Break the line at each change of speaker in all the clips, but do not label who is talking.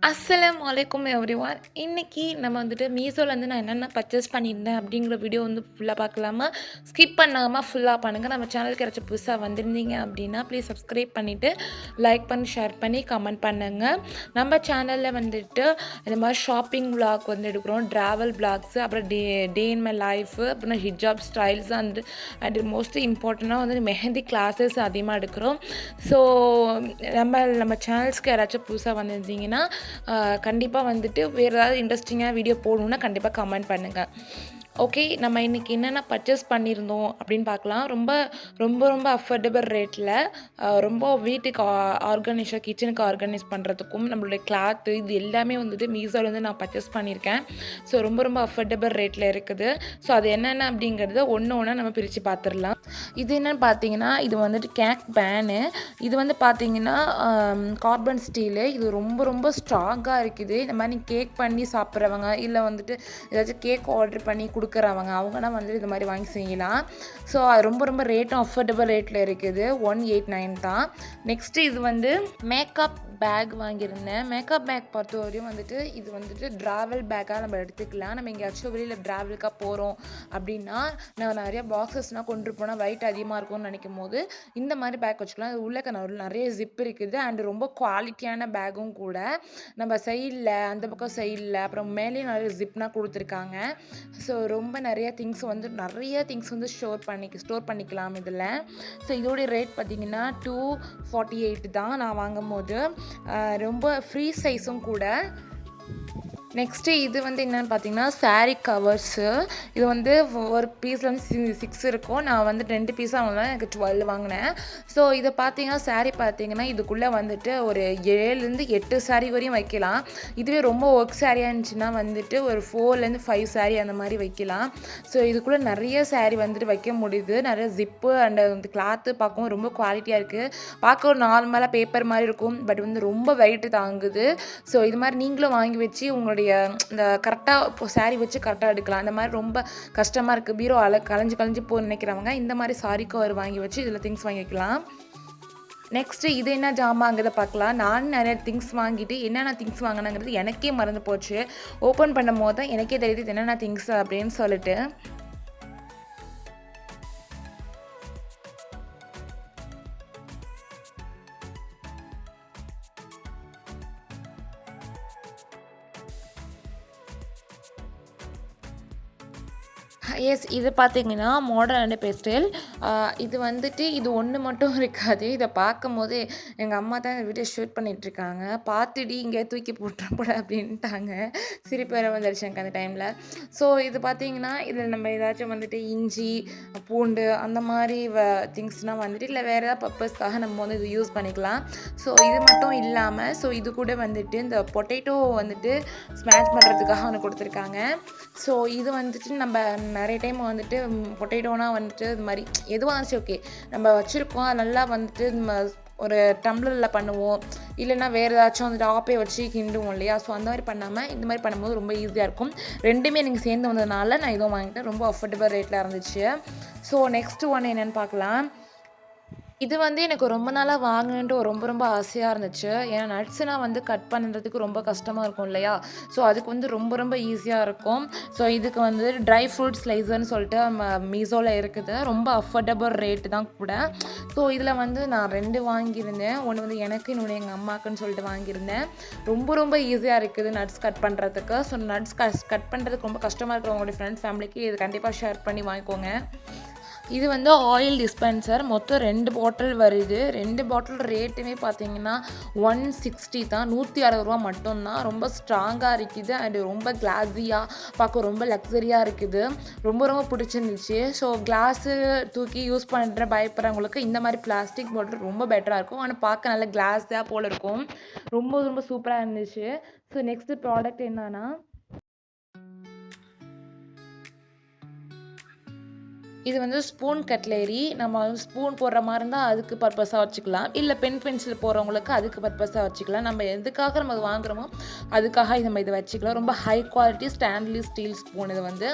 அஸ்ஸலாமு அலைக்கும் எவ்ரிவான். இன்னைக்கு நம்ம வந்துட்டு மீஷோலேருந்து நான் என்னென்ன பர்ச்சேஸ் பண்ணியிருந்தேன் அப்படிங்கிற வீடியோ வந்து ஃபுல்லாக பார்க்கலாமா? ஸ்கிப் பண்ணாமல் ஃபுல்லாக பண்ணுங்கள். நம்ம சேனலுக்கு யாராச்சும் புதுசாக வந்திருந்தீங்க அப்படின்னா ப்ளீஸ் சப்ஸ்கிரைப் பண்ணிவிட்டு லைக் பண்ணி ஷேர் பண்ணி கமெண்ட் பண்ணுங்கள். நம்ம சேனலில் வந்துட்டு இந்த மாதிரி ஷாப்பிங் விளாக் வந்து எடுக்கிறோம், ட்ராவல் விளாக்ஸு, அப்புறம் டே இன் மை லைஃபு, அப்புறம் ஹிஜாப் ஸ்டைல்ஸ் அண்ட் மோஸ்ட் இம்பார்ட்டண்ட்டாக வந்து மெஹந்தி கிளாஸஸ் அதிகமாக எடுக்கிறோம். ஸோ நம்ம சேனல்ஸ்க்கு யாராச்சும் புதுசாக வந்திருந்தீங்கன்னா கண்டிப்பாக வந்துட்டு வேறு ஏதாவது இன்ட்ரெஸ்டிங்கான வீடியோ போடணுன்னா கண்டிப்பாக கமெண்ட் பண்ணுங்கள். ஓகே, நம்ம இன்றைக்கி என்னென்ன பர்ச்சேஸ் பண்ணியிருந்தோம் அப்படின்னு பார்க்கலாம். ரொம்ப ரொம்ப ரொம்ப அஃபோர்டபுள் ரேட்டில் ரொம்ப வீட்டுக்கு கிச்சனுக்கு ஆர்கனைஸ் பண்ணுறதுக்கும் நம்மளுடைய கிளாத்து இது எல்லாமே வந்துட்டு மீஷோலேருந்து நான் பர்ச்சேஸ் பண்ணியிருக்கேன். ஸோ ரொம்ப ரொம்ப அஃபோர்டபுள் ரேட்டில் இருக்குது. ஸோ அது என்னென்ன அப்படிங்கிறத ஒன்று ஒன்றா நம்ம பிரித்து பார்த்துடலாம். இது என்னென்னு பார்த்தீங்கன்னா, இது வந்துட்டு கேக் பேனு. இது வந்து பார்த்தீங்கன்னா கார்பன் ஸ்டீலு. இது ரொம்ப ரொம்ப ஸ்ட்ராங்காக இருக்குது. இந்த மாதிரி கேக் பண்ணி சாப்பிட்றவங்க, இல்லை வந்துட்டு ஏதாச்சும் கேக் ஆர்டர் பண்ணி கொடுக்குறவங்க அவங்கன்னா வந்துட்டு இது மாதிரி வாங்கி செய்யலாம். ஸோ அது ரொம்ப ரொம்ப ரேட்டும் அஃபோர்டபுள் ரேட்டில் இருக்குது. 189 தான். நெக்ஸ்ட்டு இது வந்து மேக்கப் பேக் வாங்கியிருந்தேன். மேக்கப் பேக் பொறுத்த வரையும் வந்துட்டு இது வந்துட்டு ட்ராவல் பேக்காக நம்ம எடுத்துக்கலாம். நம்ம எங்கேயாச்சும் வெளியில் ட்ராவலுக்காக போகிறோம் அப்படின்னா நான் நிறைய பாக்ஸஸ்னால் கொண்டு போனால் வெயிட் அதிகமாக இருக்கும்னு நினைக்கும் போது இந்த மாதிரி பேக் வச்சுக்கலாம். அது உள்ளே நிறைய ஜிப் இருக்குது அண்ட் ரொம்ப குவாலிட்டியான பேக்கும் கூட. நம்ம சைடில் அந்த பக்கம் சைடில் அப்புறம் மேலேயும் நிறைய ஜிப்னால் கொடுத்துருக்காங்க. ஸோ ரொம்ப நிறைய திங்ஸ் வந்து ஸ்டோர் பண்ணிக்கலாம் இதில். ஸோ இதோடைய ரேட் பார்த்திங்கன்னா 248 தான் நான் வாங்கும் போது. ரொம்ப ஃப்ரீ சைஸும் கூட. நெக்ஸ்ட்டு இது வந்து என்னென்னு பார்த்தீங்கன்னா சாரீ கவர்ஸு. இது வந்து ஒரு பீஸில் வந்து 6 இருக்கும். நான் வந்து 2 பீஸாக வாங்கினேன், எனக்கு 12 வாங்கினேன். ஸோ இதை பார்த்தீங்கன்னா சாரீ பார்த்தீங்கன்னா இதுக்குள்ளே வந்துட்டு ஒரு 7லேருந்து 8 சாரீ வரையும் வைக்கலாம். இதுவே ரொம்ப ஒர்க் சாரியாக இருந்துச்சுன்னா வந்துட்டு ஒரு 4லேருந்து 5 சாரீ அந்த மாதிரி வைக்கலாம். ஸோ இதுக்குள்ளே நிறைய சாரீ வந்துட்டு வைக்க முடியுது. நிறைய ஜிப்பு அண்ட் வந்து கிளாத்து பார்க்கவும் ரொம்ப குவாலிட்டியாக இருக்குது. பார்க்க ஒரு நார்மலாக பேப்பர் மாதிரி இருக்கும், பட் வந்து ரொம்ப வெயிட்டு தாங்குது. ஸோ இது மாதிரி நீங்களும் வாங்கி வச்சு உங்களுடைய இந்த கரெக்டாக இப்போ சாரீ வச்சு கரெக்டாக எடுக்கலாம். இந்த மாதிரி ரொம்ப கஷ்டமாக இருக்குது, பீரோ கலைஞ்சு போய் நினைக்கிறவங்க இந்த மாதிரி சாரீ கவர் வாங்கி வச்சு இதில் திங்ஸ் வாங்கி வைக்கலாம். நெக்ஸ்ட்டு இது என்ன ஜாமாங்கிறத பார்க்கலாம். நான் நிறைய திங்ஸ் வாங்கிட்டு என்னென்ன திங்ஸ் வாங்கினாங்கிறது எனக்கே மறந்து போச்சு. ஓப்பன் பண்ணும் போது தான் எனக்கே தெரியுது என்னென்ன திங்ஸ் அப்படின்னு சொல்லிட்டு. எஸ், இது பார்த்தீங்கன்னா மாடர்ன் அண்ட் பெஸ்டல். இது வந்துட்டு இது ஒன்று மட்டும் இருக்காது. இதை பார்க்கும்போது எங்கள் அம்மா தான் வீடியோ ஷூட் பண்ணிகிட்ருக்காங்க. பார்த்துடி இங்கே தூக்கி போட்டுறப்பட அப்படின்ட்டாங்க. சிரிப்பு வேறு வந்துடுச்சு எனக்கு அந்த டைமில். ஸோ இது பார்த்தீங்கன்னா இதில் நம்ம ஏதாச்சும் வந்துட்டு இஞ்சி பூண்டு அந்த மாதிரி திங்ஸ்னால் வந்துட்டு இல்லை வேறு ஏதாவது பர்பஸ்க்காக நம்ம வந்து இது யூஸ் பண்ணிக்கலாம். ஸோ இது மட்டும் இல்லாமல் இது கூட வந்துட்டு இந்த பொட்டேட்டோ வந்துட்டு ஸ்மாஷ் பண்ணுறதுக்காக ஒன்று கொடுத்துருக்காங்க. ஸோ இது வந்துட்டு நம்ம நிறைய டைம் வந்துட்டு பொட்டேட்டோனா வந்துட்டு இது மாதிரி எதுவாக இருந்துச்சு ஓகே நம்ம வச்சுருக்கோம், அது நல்லா வந்துட்டு நம்ம ஒரு டம்ளரில் பண்ணுவோம், இல்லைன்னா வேறு ஏதாச்சும் வந்துட்டு ஆப்பே வச்சு கிண்டுவோம் இல்லையா. ஸோ அந்த மாதிரி பண்ணாமல் இந்த மாதிரி பண்ணும்போது ரொம்ப ஈஸியாக இருக்கும். ரெண்டுமே நீங்கள் சேர்ந்து வந்ததுனால நான் இதுவும் வாங்கிட்டேன். ரொம்ப அஃபோர்டபுள் ரேட்டில் இருந்துச்சு. ஸோ நெக்ஸ்ட்டு ஒன்று என்னென்னு பார்க்கலாம். இது வந்து எனக்கு ரொம்ப நாளாக வாங்கணுன்ட்டு ரொம்ப ரொம்ப ஆசையாக இருந்துச்சு. ஏன்னா நட்ஸ்னால் வந்து கட் பண்ணுறதுக்கு ரொம்ப கஷ்டமாக இருக்கும் இல்லையா. ஸோ அதுக்கு வந்து ரொம்ப ரொம்ப ஈஸியாக இருக்கும். ஸோ இதுக்கு வந்து ட்ரை ஃப்ரூட் ஸ்லைஸர்னு சொல்லிட்டு நம்ம மீஷோவில் இருக்குது. ரொம்ப அஃபோர்டபுள் ரேட்டு தான் கூட. ஸோ இதில் வந்து நான் 2 வாங்கியிருந்தேன். ஒன்று வந்து எனக்கு, இன்னொன்று எங்கள் அம்மாவுக்குன்னு சொல்லிட்டு வாங்கியிருந்தேன். ரொம்ப ரொம்ப ஈஸியாக இருக்குது நட்ஸ் கட் பண்ணுறதுக்கு. ஸோ நட்ஸ் கட் பண்ணுறதுக்கு ரொம்ப கஷ்டமாக இருக்கிறவங்களுடைய ஃப்ரெண்ட்ஸ் ஃபேமிலிக்கு இது கண்டிப்பாக ஷேர் பண்ணி வாங்கிக்கோங்க. இது வந்து ஆயில் டிஸ்பென்சர். மொத்தம் 2 பாட்டில் வருது. 2 பாட்டில் ரேட்டுமே பார்த்தீங்கன்னா 160 தான். 160 ரூபா மட்டும்தான். ரொம்ப ஸ்ட்ராங்காக இருக்குது அண்டு ரொம்ப கிளாஸியாக பார்க்க ரொம்ப லக்ஸரியாக இருக்குது. ரொம்ப ரொம்ப பிடிச்சிருந்துச்சு. ஸோ கிளாஸு தூக்கி யூஸ் பண்ணுற பயப்படுறவங்களுக்கு இந்த மாதிரி பிளாஸ்டிக் பாட்டில் ரொம்ப பெட்டராக இருக்கும். ஆனால் பார்க்க நல்ல கிளாஸாக போல் இருக்கும். ரொம்ப ரொம்ப சூப்பராக இருந்துச்சு. ஸோ நெக்ஸ்ட்டு ப்ராடக்ட் என்னன்னா இது வந்து ஸ்பூன் கட்லேரி. நம்ம ஸ்பூன் போடுற மாதிரி இருந்தால் அதுக்கு பர்பஸாக வச்சுக்கலாம், இல்லை பென்சில் போடுறவங்களுக்கு அதுக்கு பர்பஸாக வச்சுக்கலாம். நம்ம எதுக்காக நம்ம வாங்குகிறோமோ அதுக்காக நம்ம இதை வச்சுக்கலாம். ரொம்ப ஹை குவாலிட்டி ஸ்டான்லெஸ் ஸ்டீல் ஸ்பூன் இது வந்து.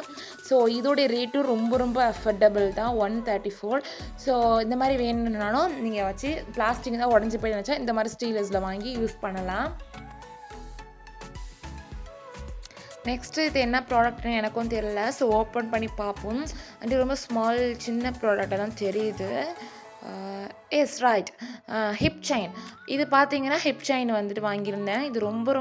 ஸோ இதோடைய ரேட்டும் ரொம்ப ரொம்ப அஃபோர்டபுள் தான், 134. ஸோ இந்த மாதிரி வேணும்னாலும் நீங்கள் வச்சு பிளாஸ்டிக் தான் உடஞ்சி போய் நினச்சா இந்த மாதிரி ஸ்டீலஸில் வாங்கி யூஸ் பண்ணலாம். நெக்ஸ்ட்டு இது என்ன ப்ராடக்ட்னு எனக்கும் தெரியல. ஸோ ஓப்பன் பண்ணி பார்ப்போம். அது ரொம்ப ஸ்மால் சின்ன ப்ராடக்டாக தான் தெரியுது. S right. Hip chain. இது பார்த்தீங்கன்னா ஹிப் செயின் வந்துட்டு வாங்கியிருந்தேன். இது ரொம்ப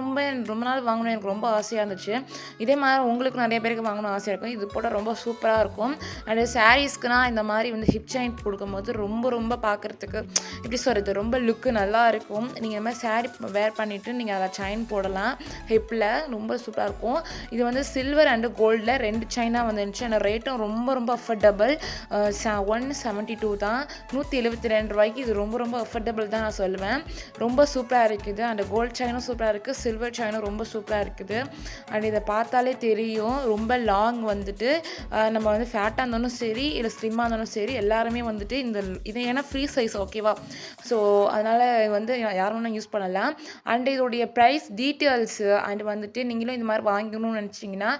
நாள் வாங்கணும் எனக்கு ரொம்ப ஆசையாக இருந்துச்சு. இதே மாதிரி உங்களுக்கு நிறைய பேருக்கு வாங்கணும்னு ஆசையாக இருக்கும். இது போட்டால் ரொம்ப சூப்பராக இருக்கும். அண்டு சாரீஸ்க்குனா இந்த மாதிரி வந்து ஹிப் செயின் கொடுக்கும்போது ரொம்ப பார்க்குறதுக்கு எப்படி சொல்கிறது, ரொம்ப லுக்கு நல்லா இருக்கும். நீங்கள் இந்த மாதிரி சாரீ வேர் பண்ணிவிட்டு நீங்கள் அதில் செயின் போடலாம் ஹிப்பில். ரொம்ப சூப்பராக இருக்கும். இது வந்து சில்வர் அண்டு கோல்டில் 2 செயினாக வந்துருந்துச்சு. அந்த ரேட்டும் ரொம்ப அஃபர்டபுள். 172 தான். 172 ரூபாய்க்கு இது ரொம்ப அஃபர்டபுள் தான் நான் சொல்லுவேன். ரொம்ப சூப்பராக இருக்குது. அந்த கோல்ட் செயினும் சூப்பராக இருக்குது, சில்வர் செயினும் ரொம்ப சூப்பராக இருக்குது. அண்ட் இதை பார்த்தாலே தெரியும் ரொம்ப லாங் வந்துட்டு நம்ம வந்து ஃபேட்டாக இருந்தாலும் சரி இல்லை ஸ்லிம்மாக இருந்தாலும் சரி எல்லாருமே வந்துட்டு இது ஏன்னா ஃப்ரீ சைஸ் ஓகேவா. ஸோ அதனால் வந்து யாரும் வேணால் யூஸ் பண்ணலாம். அண்ட் இதோடைய ப்ரைஸ் டீட்டெயில்ஸு அண்ட் வந்துட்டு நீங்களும் இந்த மாதிரி வாங்கணும்னு நினச்சிங்கன்னா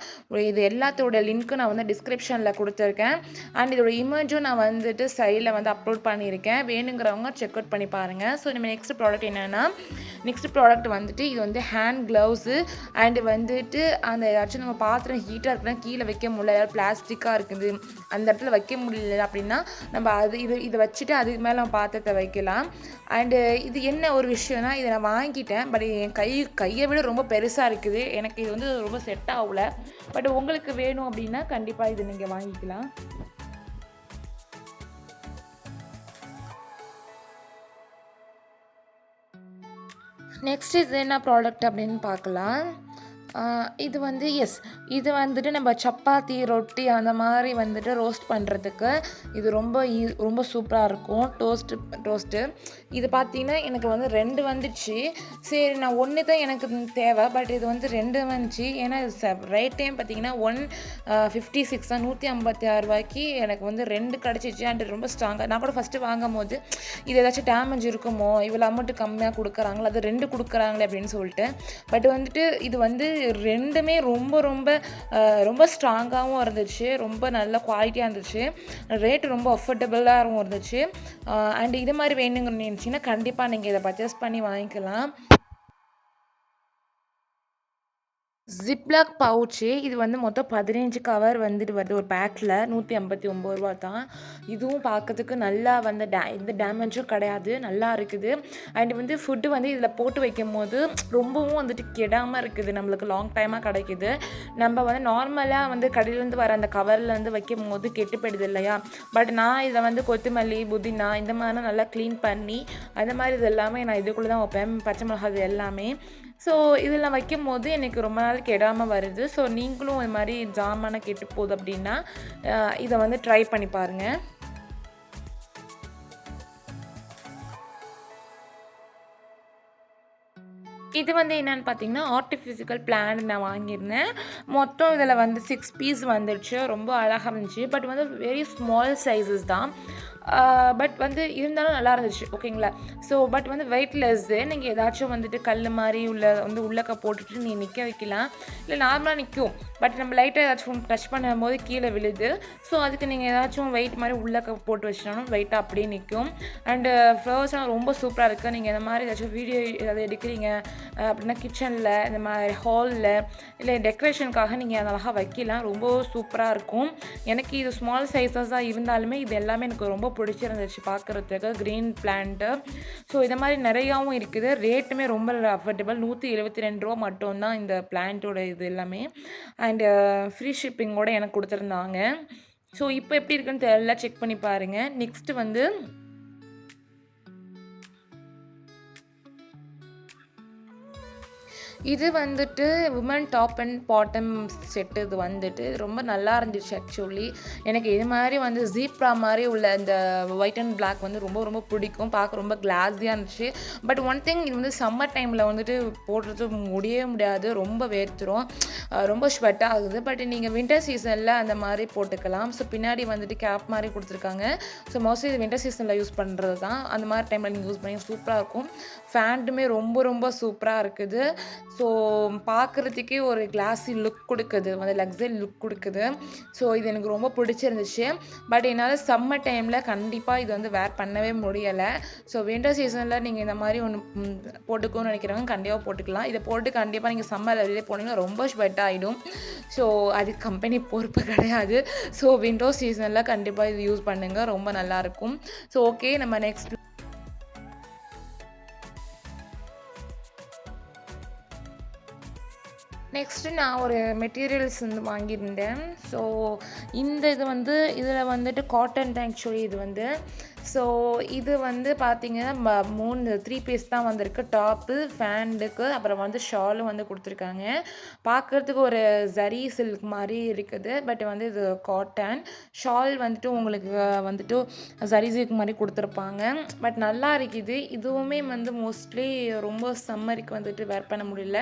இது எல்லாத்தோட லிங்க்கும் நான் வந்து டிஸ்கிரிப்ஷனில் கொடுத்துருக்கேன். அண்ட் இதோட இமேஜும் நான் வந்துட்டு சைடில் வந்து அப்லோட் பண்ணியிருக்கேன். வேணுங்கிறவங்க செக் அவுட் பண்ணி பாருங்கள். ஸோ நம்ம நெக்ஸ்ட் ப்ராடக்ட் என்னென்னா, நெக்ஸ்ட் ப்ராடக்ட் வந்துட்டு இது வந்து ஹேண்ட் க்ளவுஸு. அண்டு வந்துட்டு அந்த ஏதாச்சும் நம்ம பாத்திரம் ஹீட்டாக இருக்குன்னா கீழே வைக்க முடியல, ஏதாவது பிளாஸ்டிக்காக இருக்குது அந்த இடத்துல வைக்க முடியல அப்படின்னா நம்ம இதை வச்சுட்டு அதுக்கு மேலே நம்ம பாத்திரத்தை வைக்கலாம். அண்டு இது என்ன ஒரு விஷயம்னா, இதை நான் வாங்கிட்டேன். பட் என் கையை விட ரொம்ப பெருசாக இருக்குது. எனக்கு இது வந்து ரொம்ப செட் ஆகல. பட் உங்களுக்கு வேணும் அப்படின்னா கண்டிப்பாக இது நீங்கள் வாங்கிக்கலாம். நெக்ஸ்ட் இது என்ன ப்ராடக்ட் அப்படின்னு பார்க்கலாம். இது வந்து இது வந்துட்டு நம்ம சப்பாத்தி ரொட்டி அந்த மாதிரி வந்துட்டு ரோஸ்ட் பண்ணுறதுக்கு இது ரொம்ப சூப்பராக இருக்கும். டோஸ்ட்டு இது பார்த்திங்கன்னா எனக்கு வந்து 2 வந்துச்சு. சரி நான் 1 தான் எனக்கு தேவை. பட் இது வந்து 2 வந்துச்சு. ஏன்னா ரேட் டைம் பார்த்திங்கன்னா 156 தான். 156 ரூபாய்க்கு எனக்கு வந்து 2 கிடச்சிச்சு. அண்ட் ரொம்ப ஸ்ட்ராங்காக நான் கூட ஃபஸ்ட்டு வாங்கும் போது இது ஏதாச்சும் டேமேஜ் இருக்குமோ, இவ்வளோ அமௌண்ட்டு கம்மியாக கொடுக்குறாங்களோ, அது 2 கொடுக்குறாங்களே அப்படின்னு சொல்லிட்டு. பட் வந்துட்டு இது வந்து 2மே ரொம்ப ஸ்ட்ராங்காகவும் இருந்துச்சு. ரொம்ப நல்ல குவாலிட்டியாக இருந்துச்சு. ரேட் ரொம்ப அஃபோர்டபுளாகவும் இருந்துச்சு. அண்ட் இது மாதிரி வேணுங்கன்னு நினச்சிங்கன்னா கண்டிப்பாக நீங்கள் இதை பர்ச்சேஸ் பண்ணி வாங்கிக்கலாம். Ziploc pouch. இது வந்து மொத்தம் 15 கவர் வந்துட்டு வருது ஒரு பேக்கில். 159 ரூபா தான். இதுவும் பார்க்கறதுக்கு நல்லா வந்து எந்த டேமேஜும் கிடையாது, நல்லா இருக்குது. அண்ட் வந்து ஃபுட்டு வந்து இதில் போட்டு வைக்கும் போது ரொம்பவும் வந்துட்டு கெடாமல் இருக்குது. நம்மளுக்கு லாங் டைமாக கிடைக்கிது. நம்ம வந்து நார்மலாக வந்து கடையிலேருந்து வர அந்த கவர்லேருந்து வைக்கும் போது கெட்டு போயிடுது இல்லையா. பட் நான் இதை வந்து கொத்தமல்லி, புதினா இந்த மாதிரிலாம் நல்லா க்ளீன் பண்ணி அந்த மாதிரி இது எல்லாமே நான் இதுக்குள்ளே தான் வைப்பேன். பச்சை மிளகாய் இது எல்லாமே. ஸோ இதெல்லாம் வைக்கும் போது எனக்கு ரொம்ப நாள் கெடாமல் வருது. ஸோ நீங்களும் இது மாதிரி ஜாமான கெட்டு போகுது அப்படின்னா இதை வந்து ட்ரை பண்ணி பாருங்கள். இது வந்து என்னென்னு பார்த்தீங்கன்னா ஆர்டிஃபிஷிக்கல் பிளான்ட் நான் வாங்கியிருந்தேன். மொத்தம் இதில் வந்து 6 பீஸ் வந்துடுச்சு. ரொம்ப அழகாக இருந்துச்சு. பட் வந்து வெரி ஸ்மால் சைஸஸ் தான். பட் வந்து இருந்தாலும் நல்லா இருந்துச்சு ஓகேங்களா. ஸோ பட் வந்து வெயிட்லெஸ்ஸு. நீங்கள் ஏதாச்சும் வந்துட்டு கல் மாதிரி உள்ளக்க போட்டுட்டு நீ நிற்க வைக்கலாம். இல்லை நார்மலாக நிற்கும். பட் நம்ம லைட்டாக ஏதாச்சும் டச் பண்ணும்போது கீழே விழுது. ஸோ அதுக்கு நீங்கள் ஏதாச்சும் வெயிட் மாதிரி உள்ளக்க போட்டு வச்சிட்டாலும் வெயிட்டாக அப்படியே நிற்கும். அண்டு ஃப்ளவர்ஸ்லாம் ரொம்ப சூப்பராக இருக்குது. நீங்கள் இந்த மாதிரி ஏதாச்சும் வீடியோ ஏதாவது எடுக்கிறீங்க அப்படின்னா கிச்சனில் இந்த மாதிரி ஹாலில் இல்லை டெக்கரேஷனுக்காக நீங்கள் அதை அழகாக வைக்கலாம். ரொம்ப சூப்பராக இருக்கும். எனக்கு இது ஸ்மால் சைஸஸாக இருந்தாலுமே இது எல்லாமே எனக்கு ரொம்ப பிடிச்சிருந்துச்சு பார்க்குறதுக்கு. Green plant. ஸோ இதை மாதிரி நிறையாவும் இருக்குது. ரேட்டுமே ரொம்ப அஃபோர்டபுள். 172 ரூபா மட்டும்தான் இந்த பிளான்ட்டோட இது எல்லாமே. அண்டு ஃப்ரீ ஷிப்பிங்கோடு எனக்கு கொடுத்துருந்தாங்க. ஸோ இப்போ எப்படி இருக்குன்னு தெரியல, செக் பண்ணி பாருங்கள். நெக்ஸ்ட்டு வந்து இது வந்துட்டு women top and bottom set. இது வந்துட்டு ரொம்ப நல்லா இருந்துச்சு ஆக்சுவலி. எனக்கு இது மாதிரி வந்து ஜீப்ரா மாதிரி உள்ள இந்த ஒயிட் அண்ட் பிளாக் வந்து ரொம்ப பிடிக்கும். பார்க்க ரொம்ப கிளாஸியாக இருந்துச்சு. பட் ஒன் திங், இது வந்து சம்மர் டைமில் வந்துட்டு போடுறது முடியவே முடியாது. ரொம்ப வேர்த்துரும், ரொம்ப ஸ்வெட் ஆகுது. பட் நீங்கள் வின்டர் சீசனில் அந்த மாதிரி போட்டுக்கலாம். ஸோ பின்னாடி வந்துட்டு கேப் மாதிரி கொடுத்துருக்காங்க. ஸோ மோஸ்ட்லி இது வின்டர் சீசனில் யூஸ் பண்ணுறது தான். அந்த மாதிரி டைமில் நீங்கள் யூஸ் பண்ணி சூப்பராக இருக்கும். ஃபேண்ட்டுமே ரொம்ப சூப்பராக இருக்குது. ஸோ பார்க்குறதுக்கே ஒரு கிளாஸி லுக் கொடுக்குது, வந்து லக்ஸரி லுக் கொடுக்குது. ஸோ இது எனக்கு ரொம்ப பிடிச்சிருந்துச்சு. பட் என்னால் சம்மர் டைமில் கண்டிப்பாக இது வந்து வேர் பண்ணவே முடியலை. ஸோ வின்டர் சீசனில் நீங்கள் இந்த மாதிரி ஒன்று போட்டுக்கணும்னு நினைக்கிறவங்க கண்டிப்பாக போட்டுக்கலாம். இதை போட்டு கண்டிப்பாக நீங்கள் சம்மரில் வெளியே போனீங்கன்னா ரொம்ப ஸ்வெட் ஆகிடும். ஸோ அது கம்பெனி பொறுப்பு கிடையாது. ஸோ விண்டர் சீசனில் கண்டிப்பாக இது யூஸ் பண்ணுங்கள், ரொம்ப நல்லாயிருக்கும். ஸோ ஓகே, நம்ம நெக்ஸ்ட்டு நான் ஒரு மெட்டீரியல்ஸ் வந்து வாங்கியிருந்தேன். ஸோ இந்த இது வந்து இதில் வந்துட்டு காட்டன் தான் ஆக்சுவலி இது வந்து. ஸோ இது வந்து பார்த்திங்கன்னா 3 பீஸ் தான் வந்திருக்கு. டாப்பு, ஃபேண்டுக்கு, அப்புறம் வந்து ஷாலும் வந்து கொடுத்துருக்காங்க. பார்க்குறதுக்கு ஒரு ஜரி சில்க் மாதிரி இருக்குது. பட் வந்து இது காட்டன். ஷால் வந்துட்டு உங்களுக்கு வந்துட்டு ஜரி சில்க் மாதிரி கொடுத்துருப்பாங்க. பட் நல்லா இருக்குது. இதுவுமே வந்து மோஸ்ட்லி ரொம்ப சம்மருக்கு வந்துட்டு வேர் பண்ண முடியல.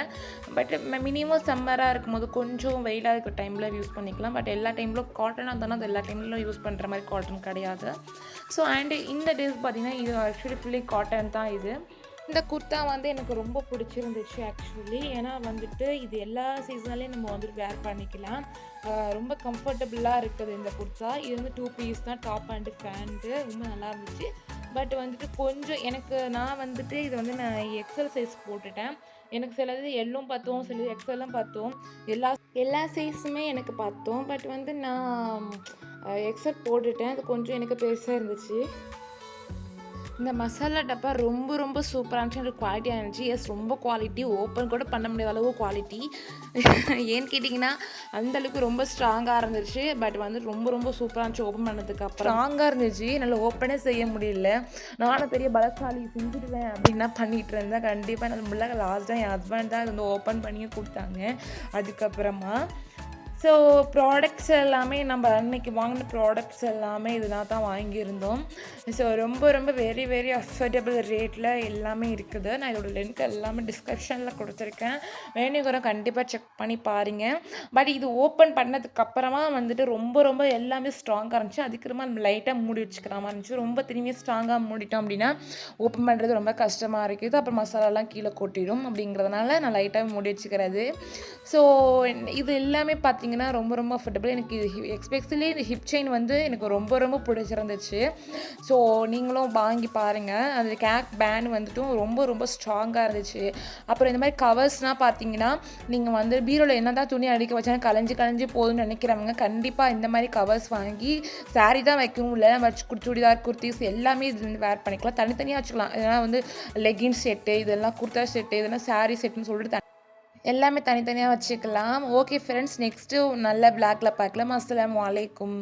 பட் மினிமம் சம்மராக இருக்கும்போது கொஞ்சம் வெயிலாக இருக்கிற டைமில் யூஸ் பண்ணிக்கலாம். பட் எல்லா டைம்லும் காட்டனாக இருந்தாலும் அது எல்லா டைம்லையும் யூஸ் பண்ணுற மாதிரி காட்டன் கிடையாது. ஸோ அண்டு இந்த ட்ரெஸ் பார்த்திங்கன்னா இது ஆக்சுவலி ஃபுல்லி காட்டன் தான் இது. இந்த குர்த்தா வந்து எனக்கு ரொம்ப பிடிச்சிருந்துச்சு ஆக்சுவலி. ஏன்னா வந்துட்டு இது எல்லா சீசன்லேயும் நம்ம வந்துட்டு வேர் பண்ணிக்கலாம். ரொம்ப கம்ஃபர்டபுளாக இருக்குது இந்த குர்த்தா. இது வந்து 2 பீஸ் தான், டாப் அண்டு ஃபேண்ட்டு. ரொம்ப நல்லா இருந்துச்சு. பட் வந்துட்டு கொஞ்சம் நான் வந்துட்டு இது வந்து நான் எக்ஸல் சைஸ் போட்டுட்டேன். எனக்கு சிலது எல்லும் பார்த்தோம், சிலது எக்ஸலும் பார்த்தோம். எல்லா சைஸுமே எனக்கு பார்த்தோம். பட் வந்து நான் எக்ஸல் போட்டுட்டேன். அது கொஞ்சம் எனக்கு பெருசாக இருந்துச்சு. இந்த மசாலா டப்பா ரொம்ப ரொம்ப சூப்பராக இருந்துச்சு. எனக்கு குவாலிட்டியாக இருந்துச்சு. எஸ், ரொம்ப குவாலிட்டி. ஓப்பன் கூட பண்ண முடியாத அளவு குவாலிட்டி. ஏன்னு கேட்டிங்கன்னா அந்தளவுக்கு ரொம்ப ஸ்ட்ராங்காக இருந்துச்சு. பட் வந்து ரொம்ப ரொம்ப சூப்பராக இருந்துச்சு. ஓப்பன் பண்ணதுக்கு அப்புறம் ஸ்ட்ராங்காக இருந்துச்சு. என்னால் ஓப்பனே செய்ய முடியல. நானும் பெரிய பலசாலி செஞ்சுடுவேன் அப்படின்னா பண்ணிகிட்டு இருந்தேன். கண்டிப்பாக என்னால் முடியல. லாஸ்ட்டாக என் ஹஸ்பண்ட் தான் இது வந்து ஓப்பன் பண்ணியே கொடுத்தாங்க அதுக்கப்புறமா. ஸோ ப்ராடக்ட்ஸ் எல்லாமே நம்ம அன்னைக்கு வாங்கின ப்ராடக்ட்ஸ் எல்லாமே இதெல்லாம் தான் வாங்கியிருந்தோம். ஸோ ரொம்ப ரொம்ப வெரி வெரி அஃபோர்டபுள் ரேட்டில் எல்லாமே இருக்குது. நான் இதோட லிங்க் எல்லாமே டிஸ்கிரிப்ஷனில் கொடுத்துருக்கேன். வேணுங்கிற கண்டிப்பாக செக் பண்ணி பாருங்கள். பட் இது ஓப்பன் பண்ணதுக்கப்புறமா வந்துட்டு ரொம்ப ரொம்ப எல்லாமே ஸ்ட்ராங்காக இருந்துச்சு. அதுக்கப்புறமா நம்ம லைட்டாக மூடி வச்சுக்கிற மாதிரி இருந்துச்சு. ரொம்ப திரும்பி ஸ்ட்ராங்காக மூடிட்டோம் அப்படின்னா ஓப்பன் பண்ணுறது ரொம்ப கஷ்டமாக இருக்குது. அப்புறம் மசாலாலாம் கீழே கொட்டிடும். அப்படிங்கிறதுனால நான் லைட்டாக மூடி வச்சுக்கிறது. ஸோ இது எல்லாமே பார்த்திங்கன்னா ரொம்ப ரொம்ப அஃபோர்டபுள். எனக்கு எஸ்பெஷலி இந்த ஹிப் செயின் வந்து எனக்கு ரொம்ப ரொம்ப பிடிச்சிருந்துச்சு. ஸோ நீங்களும் வாங்கி பாருங்கள். அந்த கேக் பேண்ட் வந்துட்டும் ரொம்ப ரொம்ப ஸ்ட்ராங்காக இருந்துச்சு. அப்புறம் இந்த மாதிரி கவர்ஸ்னால் பார்த்தீங்கன்னா நீங்கள் வந்து பீரோவில் என்ன தான் துணி அடிக்க வச்சாலும் கலைஞ்சி போகுதுன்னு நினைக்கிறவங்க கண்டிப்பாக இந்த மாதிரி கவர்ஸ் வாங்கி சாரீ தான் வைக்கணும் இல்லை வச்சு சுடிதார், குர்த்திஸ் எல்லாமே இது வந்து வேர் பண்ணிக்கலாம். தனித்தனியாக வச்சுக்கலாம். இதெல்லாம் வந்து லெகின்ஸ் செட்டு, இதெல்லாம் குர்த்தா செட்டு, இதெல்லாம் சாரீ செட்டுன்னு சொல்லிட்டு எல்லாமே தனித்தனியாக வச்சுக்கலாம். ஓகே ஃப்ரெண்ட்ஸ், நெக்ஸ்ட்டு நல்ல பிளாக்ல பார்க்கலாம். அஸ்ஸலாமு அலைக்கும்.